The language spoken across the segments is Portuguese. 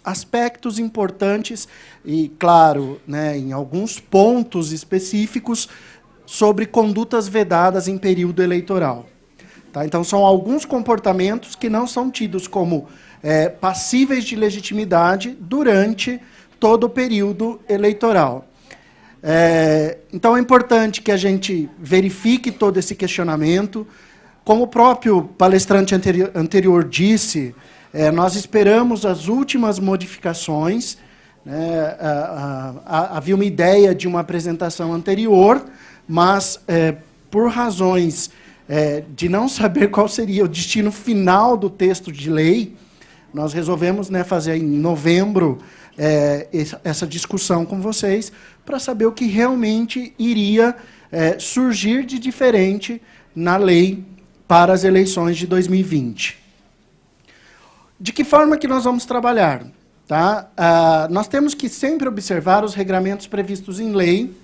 aspectos importantes e, claro, né, em alguns pontos específicos sobre condutas vedadas em período eleitoral. Tá? Então, são alguns comportamentos que não são tidos como passíveis de legitimidade durante todo o período eleitoral. Então, é importante que a gente verifique todo esse questionamento. Como o próprio palestrante anterior disse, nós esperamos as últimas modificações. Né? Havia uma ideia de uma apresentação anterior, mas, por razões de não saber qual seria o destino final do texto de lei, nós resolvemos, né, fazer em novembro essa discussão com vocês, para saber o que realmente iria surgir de diferente na lei para as eleições de 2020. De que forma que nós vamos trabalhar? Tá? Nós temos que sempre observar os regramentos previstos em lei,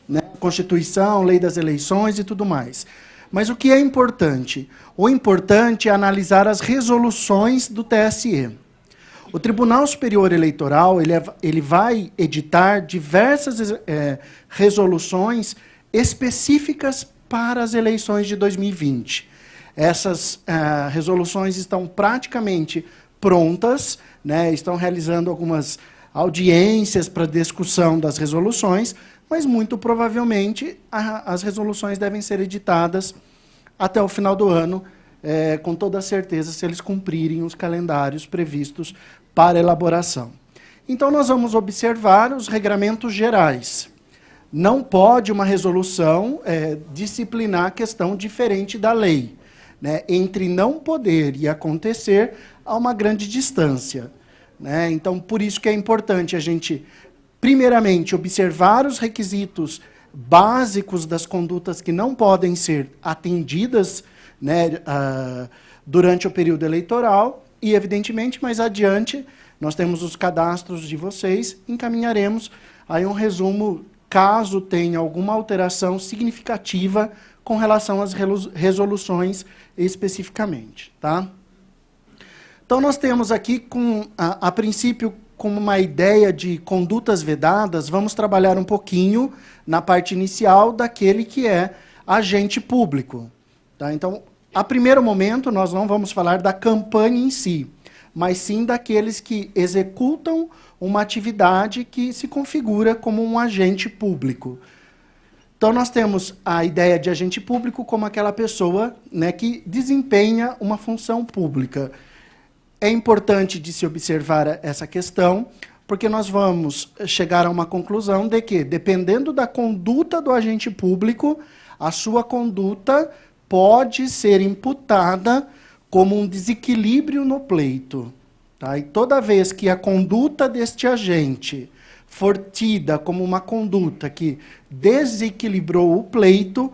né, Constituição, Lei das Eleições e tudo mais. Mas o que é importante? O importante é analisar as resoluções do TSE. O Tribunal Superior Eleitoral ele vai editar diversas resoluções específicas para as eleições de 2020. Essas resoluções estão praticamente prontas, né, estão realizando algumas audiências para discussão das resoluções, mas muito provavelmente as resoluções devem ser editadas até o final do ano, com toda certeza, se eles cumprirem os calendários previstos para elaboração. Então, nós vamos observar os regramentos gerais. Não pode uma resolução disciplinar questão diferente da lei. Né? Entre não poder e acontecer, há uma grande distância. Né? Então, por isso que é importante a gente, primeiramente, observar os requisitos básicos das condutas que não podem ser atendidas, né, durante o período eleitoral e, evidentemente, mais adiante, nós temos os cadastros de vocês, encaminharemos aí um resumo, caso tenha alguma alteração significativa com relação às resoluções especificamente. Tá? Então, nós temos aqui, a princípio, como uma ideia de condutas vedadas, vamos trabalhar um pouquinho na parte inicial daquele que é agente público. Tá? Então, a primeiro momento, nós não vamos falar da campanha em si, mas sim daqueles que executam uma atividade que se configura como um agente público. Então, nós temos a ideia de agente público como aquela pessoa, né, que desempenha uma função pública. É importante de se observar essa questão, porque nós vamos chegar a uma conclusão de que, dependendo da conduta do agente público, a sua conduta pode ser imputada como um desequilíbrio no pleito. Tá? E toda vez que a conduta deste agente for tida como uma conduta que desequilibrou o pleito,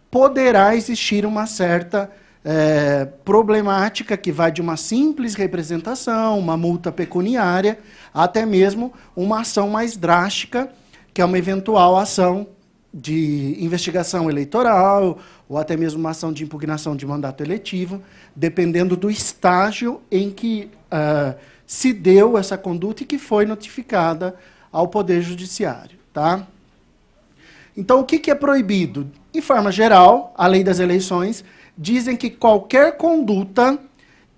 poderá existir uma certa problemática que vai de uma simples representação, uma multa pecuniária, até mesmo uma ação mais drástica, que é uma eventual ação de investigação eleitoral, ou até mesmo uma ação de impugnação de mandato eletivo, dependendo do estágio em que se deu essa conduta e que foi notificada ao Poder Judiciário. Tá? Então, o que é proibido? De forma geral, a Lei das Eleições dizem que qualquer conduta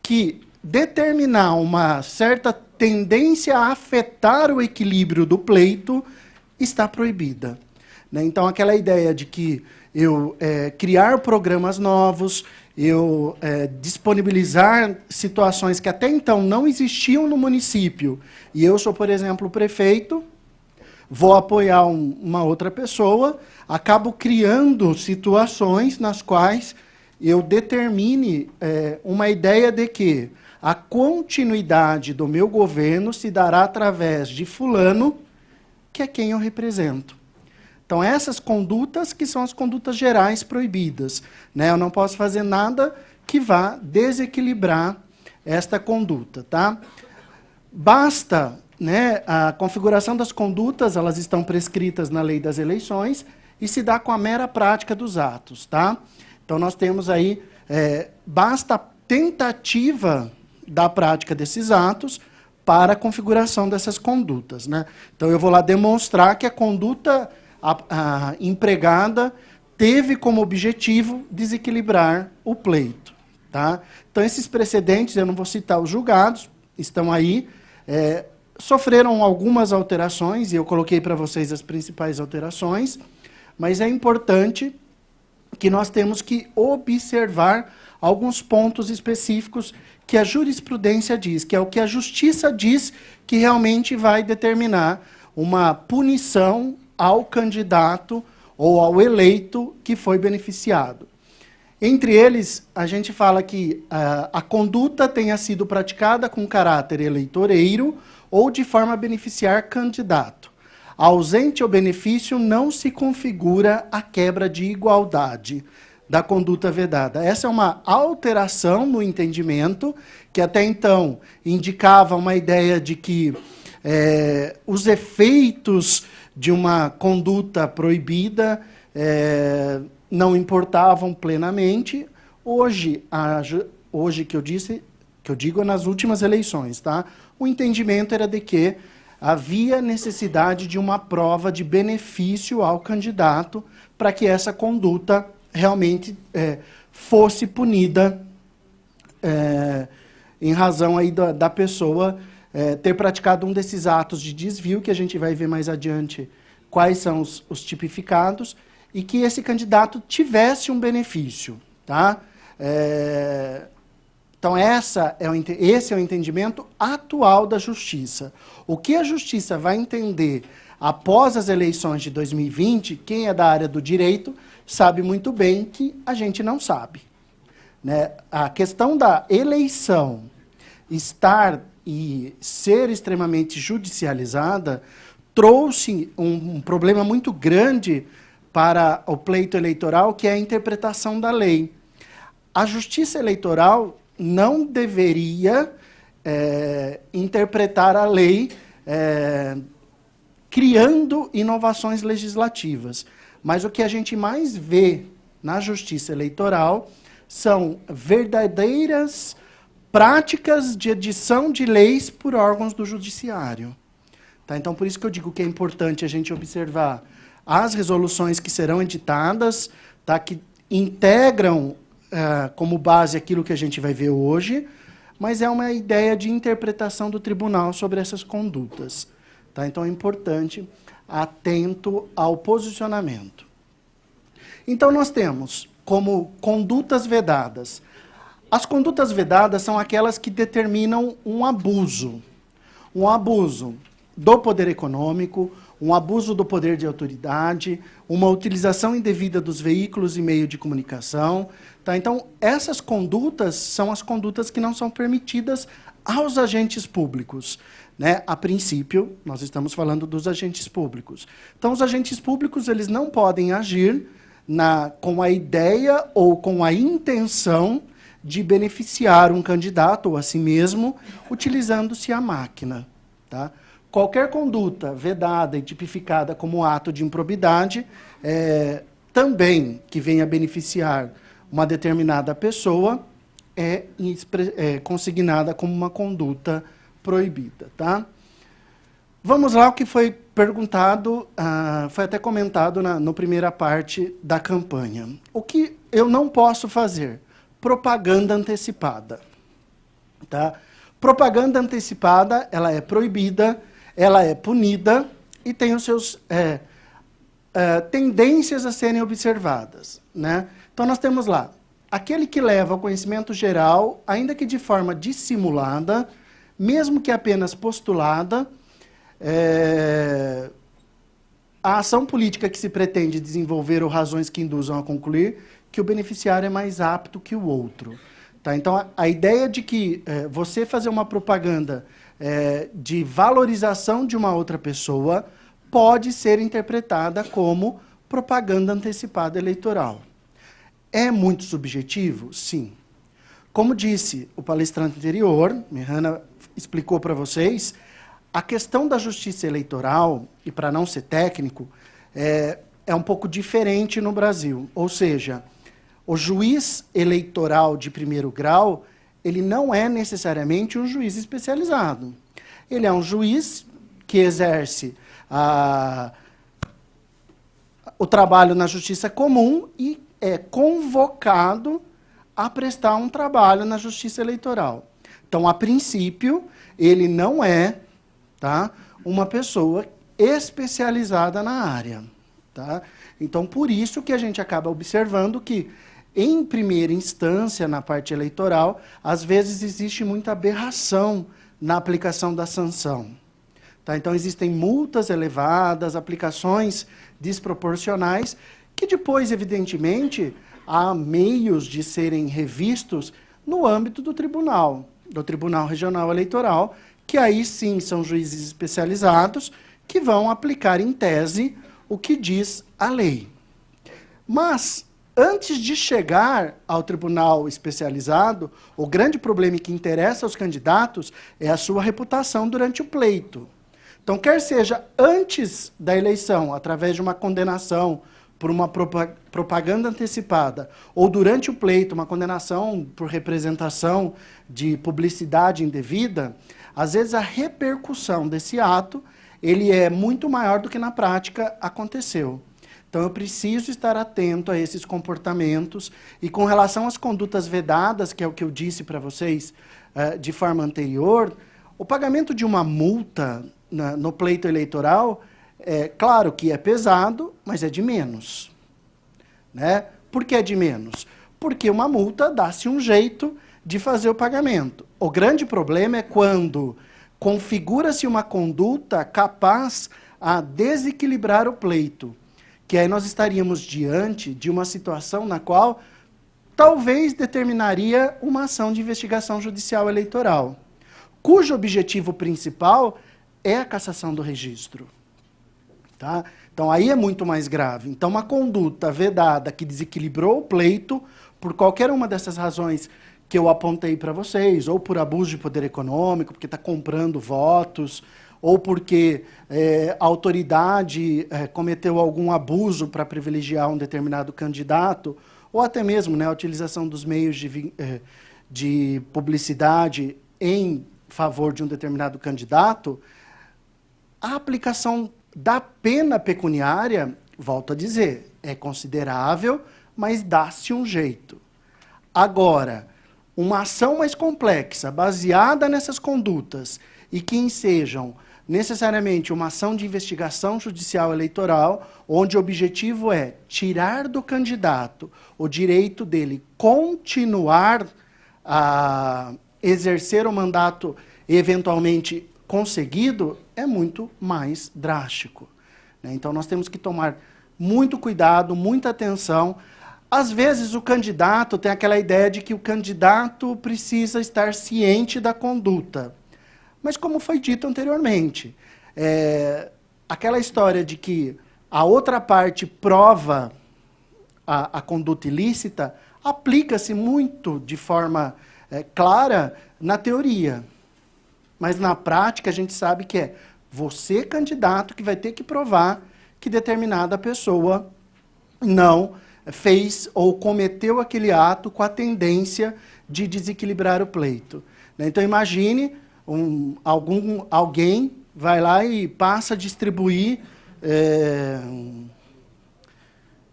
que determinar uma certa tendência a afetar o equilíbrio do pleito está proibida. Né? Então, aquela ideia de que eu criar programas novos, eu disponibilizar situações que até então não existiam no município, e eu sou, por exemplo, o prefeito, vou apoiar uma outra pessoa, acabo criando situações nas quais eu determine uma ideia de que a continuidade do meu governo se dará através de fulano, que é quem eu represento. Então, essas condutas que são as condutas gerais proibidas. Né? Eu não posso fazer nada que vá desequilibrar esta conduta. Tá? Basta, né, a configuração das condutas, elas estão prescritas na Lei das Eleições e se dá com a mera prática dos atos. Tá? Então, nós temos aí, basta a tentativa da prática desses atos para a configuração dessas condutas, né? Então, eu vou lá demonstrar que a conduta empregada teve como objetivo desequilibrar o pleito. Tá? Então, esses precedentes, eu não vou citar os julgados, estão aí, sofreram algumas alterações, e eu coloquei para vocês as principais alterações, mas é importante que nós temos que observar alguns pontos específicos que a jurisprudência diz, que é o que a justiça diz que realmente vai determinar uma punição ao candidato ou ao eleito que foi beneficiado. Entre eles, a gente fala que a conduta tenha sido praticada com caráter eleitoreiro ou de forma a beneficiar candidato. Ausente o benefício, não se configura a quebra de igualdade da conduta vedada. Essa é uma alteração no entendimento, que até então indicava uma ideia de que os efeitos de uma conduta proibida não importavam plenamente. Hoje que eu digo nas últimas eleições, tá? O entendimento era de que havia necessidade de uma prova de benefício ao candidato para que essa conduta realmente fosse punida em razão aí da pessoa ter praticado um desses atos de desvio, que a gente vai ver mais adiante quais são os tipificados, e que esse candidato tivesse um benefício. Tá? Então, esse é o entendimento atual da Justiça. O que a Justiça vai entender após as eleições de 2020, quem é da área do direito sabe muito bem que a gente não sabe. Né? A questão da eleição estar e ser extremamente judicializada trouxe um problema muito grande para o pleito eleitoral, que é a interpretação da lei. A Justiça Eleitoral não deveria interpretar a lei criando inovações legislativas. Mas o que a gente mais vê na Justiça Eleitoral são verdadeiras práticas de edição de leis por órgãos do Judiciário. Tá? Então, por isso que eu digo que é importante a gente observar as resoluções que serão editadas, tá? Que integram como base aquilo que a gente vai ver hoje, mas é uma ideia de interpretação do tribunal sobre essas condutas. Tá? Então, é importante, atento ao posicionamento. Então, nós temos como condutas vedadas. As condutas vedadas são aquelas que determinam um abuso do poder econômico, um abuso do poder de autoridade, uma utilização indevida dos veículos e meio de comunicação. Tá? Então, essas condutas são as condutas que não são permitidas aos agentes públicos. Né? A princípio, nós estamos falando dos agentes públicos. Então, os agentes públicos eles não podem agir com a ideia ou com a intenção de beneficiar um candidato ou a si mesmo, utilizando-se a máquina. Tá? Qualquer conduta vedada e tipificada como ato de improbidade, também que venha beneficiar uma determinada pessoa, é consignada como uma conduta proibida. Tá? Vamos lá, o que foi perguntado, foi até comentado na primeira parte da campanha. O que eu não posso fazer? Propaganda antecipada. Tá? Propaganda antecipada, ela é proibida, ela é punida e tem os seus tendências a serem observadas. Né? Então, nós temos lá, aquele que leva ao conhecimento geral, ainda que de forma dissimulada, mesmo que apenas postulada, a ação política que se pretende desenvolver ou razões que induzam a concluir que o beneficiário é mais apto que o outro. Tá? Então, a ideia de que você fazer uma propaganda de valorização de uma outra pessoa pode ser interpretada como propaganda antecipada eleitoral. É muito subjetivo? Sim. Como disse o palestrante anterior, Mihana explicou para vocês, a questão da justiça eleitoral, e para não ser técnico, é um pouco diferente no Brasil. Ou seja, o juiz eleitoral de primeiro grau, ele não é necessariamente um juiz especializado. Ele é um juiz que exerce o trabalho na justiça comum e é convocado a prestar um trabalho na justiça eleitoral. Então, a princípio, ele não é, tá, uma pessoa especializada na área. Tá? Então, por isso que a gente acaba observando que, em primeira instância, na parte eleitoral, às vezes existe muita aberração na aplicação da sanção. Tá? Então, existem multas elevadas, aplicações desproporcionais, que depois, evidentemente, há meios de serem revistos no âmbito do Tribunal Regional Eleitoral, que aí sim são juízes especializados que vão aplicar em tese o que diz a lei. Mas, antes de chegar ao tribunal especializado, o grande problema que interessa aos candidatos é a sua reputação durante o pleito. Então, quer seja antes da eleição, através de uma condenação por uma propaganda antecipada, ou durante o pleito, uma condenação por representação de publicidade indevida, às vezes a repercussão desse ato ele é muito maior do que na prática aconteceu. Então, eu preciso estar atento a esses comportamentos. E com relação às condutas vedadas, que é o que eu disse para vocês de forma anterior, o pagamento de uma multa no pleito eleitoral, claro que é pesado, mas é de menos. Né? Por que é de menos? Porque uma multa dá-se um jeito de fazer o pagamento. O grande problema é quando configura-se uma conduta capaz a desequilibrar o pleito, que aí nós estaríamos diante de uma situação na qual talvez determinaria uma ação de investigação judicial eleitoral, cujo objetivo principal é a cassação do registro. Tá? Então, aí é muito mais grave. Então, uma conduta vedada que desequilibrou o pleito, por qualquer uma dessas razões que eu apontei para vocês, ou por abuso de poder econômico, porque está comprando votos, ou porque a autoridade cometeu algum abuso para privilegiar um determinado candidato, ou até mesmo, né, a utilização dos meios de publicidade em favor de um determinado candidato, a aplicação da pena pecuniária, volto a dizer, é considerável, mas dá-se um jeito. Agora, uma ação mais complexa, baseada nessas condutas, e que ensejam necessariamente uma ação de investigação judicial eleitoral, onde o objetivo é tirar do candidato o direito dele continuar a exercer o mandato eventualmente conseguido, é muito mais drástico. Né? Então, nós temos que tomar muito cuidado, muita atenção. Às vezes, o candidato tem aquela ideia de que o candidato precisa estar ciente da conduta. Mas, como foi dito anteriormente, aquela história de que a outra parte prova a conduta ilícita aplica-se muito de forma clara na teoria. Mas, na prática, a gente sabe que é você, candidato, que vai ter que provar que determinada pessoa não fez ou cometeu aquele ato com a tendência de desequilibrar o pleito. Então, imagine alguém vai lá e passa a distribuir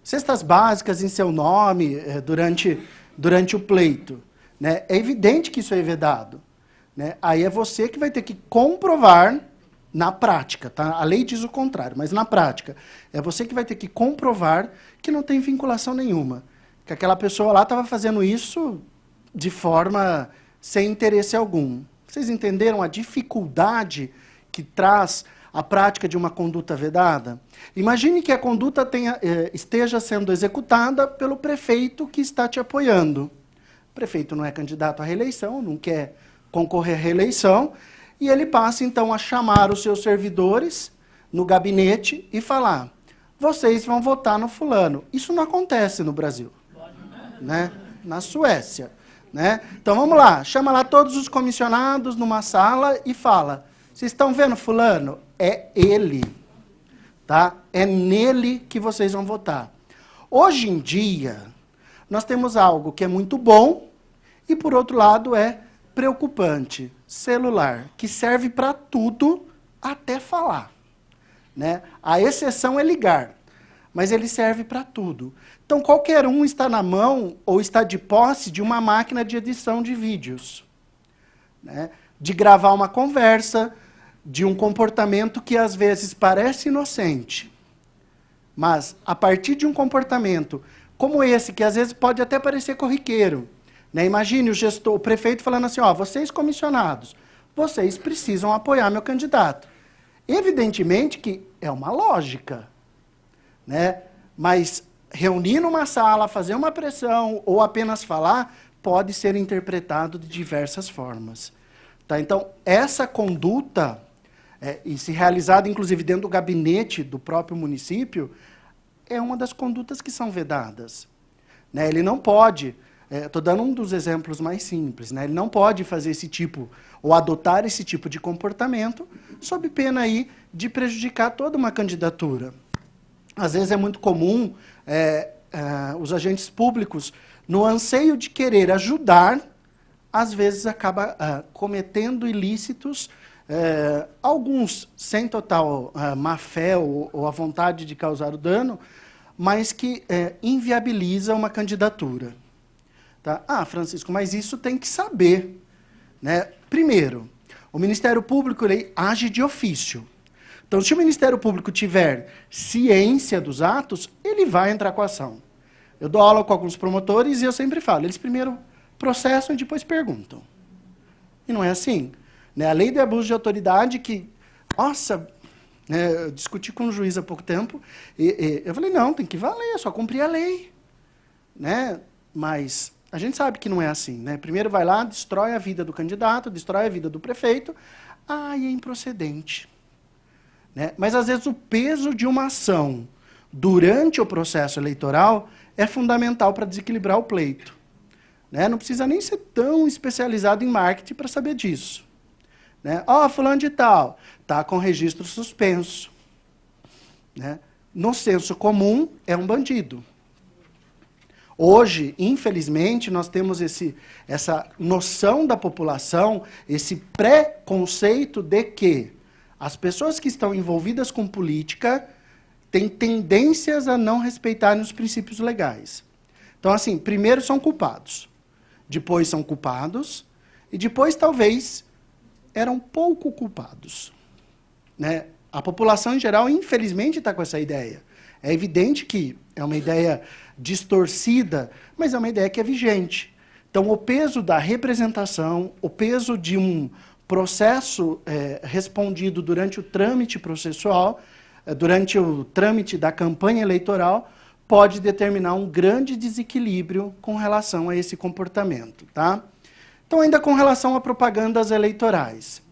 cestas básicas em seu nome durante o pleito. Né? É evidente que isso é vedado. Né? Aí é você que vai ter que comprovar na prática. Tá? A lei diz o contrário, mas na prática é você que vai ter que comprovar que não tem vinculação nenhuma. Que aquela pessoa lá estava fazendo isso de forma sem interesse algum. Vocês entenderam a dificuldade que traz a prática de uma conduta vedada? Imagine que a conduta esteja sendo executada pelo prefeito que está te apoiando. O prefeito não é candidato à reeleição, não quer concorrer à reeleição, e ele passa, então, a chamar os seus servidores no gabinete e falar: vocês vão votar no fulano. Isso não acontece no Brasil. Né? Na Suécia. Né? Então, vamos lá. Chama lá todos os comissionados numa sala e fala: vocês estão vendo fulano? É ele. Tá? É nele que vocês vão votar. Hoje em dia, nós temos algo que é muito bom e, por outro lado, é preocupante, celular, que serve para tudo, até falar. Né? A exceção é ligar, mas ele serve para tudo. Então, qualquer um está na mão ou está de posse de uma máquina de edição de vídeos. Né? De gravar uma conversa, de um comportamento que às vezes parece inocente, mas a partir de um comportamento como esse, que às vezes pode até parecer corriqueiro, né? Imagine o prefeito falando assim, ó, vocês comissionados, vocês precisam apoiar meu candidato. Evidentemente que é uma lógica, né? Mas reunir numa sala, fazer uma pressão ou apenas falar, pode ser interpretado de diversas formas. Tá? Então, essa conduta, e se realizada inclusive dentro do gabinete do próprio município, é uma das condutas que são vedadas. Né? Ele não pode, estou dando um dos exemplos mais simples, né? Ele não pode fazer esse tipo, ou adotar esse tipo de comportamento, sob pena aí de prejudicar toda uma candidatura. Às vezes é muito comum os agentes públicos, no anseio de querer ajudar, às vezes acaba cometendo ilícitos, alguns sem total má fé ou a vontade de causar o dano, mas que inviabiliza uma candidatura. Tá? Ah, Francisco, mas isso tem que saber. Né? Primeiro, o Ministério Público ele age de ofício. Então, se o Ministério Público tiver ciência dos atos, ele vai entrar com a ação. Eu dou aula com alguns promotores e eu sempre falo, eles primeiro processam e depois perguntam. E não é assim. Né? A lei de abuso de autoridade que, nossa, né, eu discuti com um juiz há pouco tempo, e eu falei, não, tem que valer, é só cumprir a lei. Né? Mas a gente sabe que não é assim. Né? Primeiro vai lá, destrói a vida do candidato, destrói a vida do prefeito, e é improcedente. Né? Mas, às vezes, o peso de uma ação durante o processo eleitoral é fundamental para desequilibrar o pleito. Né? Não precisa nem ser tão especializado em marketing para saber disso. Né? Fulano de tal, está com registro suspenso. Né? No senso comum, é um bandido. Hoje, infelizmente, nós temos essa noção da população, esse preconceito de que as pessoas que estão envolvidas com política têm tendências a não respeitarem os princípios legais. Então, assim, primeiro são culpados, depois são culpados, e depois, talvez, eram pouco culpados. Né? A população, em geral, infelizmente, está com essa ideia. É evidente que é uma ideia distorcida, mas é uma ideia que é vigente. Então, o peso da representação, o peso de um processo respondido durante o trâmite processual, durante o trâmite da campanha eleitoral, pode determinar um grande desequilíbrio com relação a esse comportamento. Tá? Então, ainda com relação a propagandas eleitorais.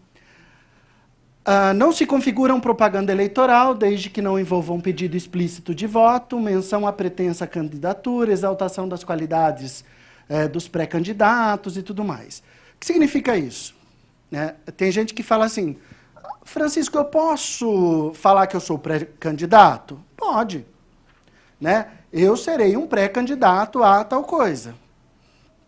Não se configura propaganda eleitoral, desde que não envolva um pedido explícito de voto, menção à pretensa candidatura, exaltação das qualidades dos pré-candidatos e tudo mais. O que significa isso? Né? Tem gente que fala assim, Francisco, eu posso falar que eu sou pré-candidato? Pode. Né? Eu serei um pré-candidato a tal coisa.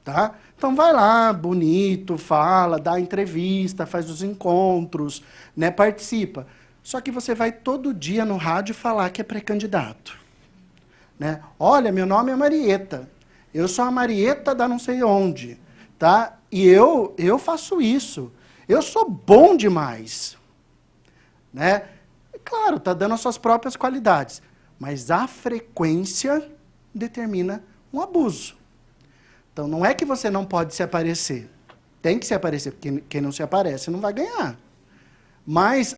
Tá? Então vai lá, bonito, fala, dá entrevista, faz os encontros, né, participa. Só que você vai todo dia no rádio falar que é pré-candidato. Né? Olha, meu nome é Marieta. Eu sou a Marieta da não sei onde. Tá? E eu faço isso. Eu sou bom demais. Né? Claro, está dando as suas próprias qualidades. Mas a frequência determina um abuso. Então, não é que você não pode se aparecer. Tem que se aparecer, porque quem não se aparece não vai ganhar. Mas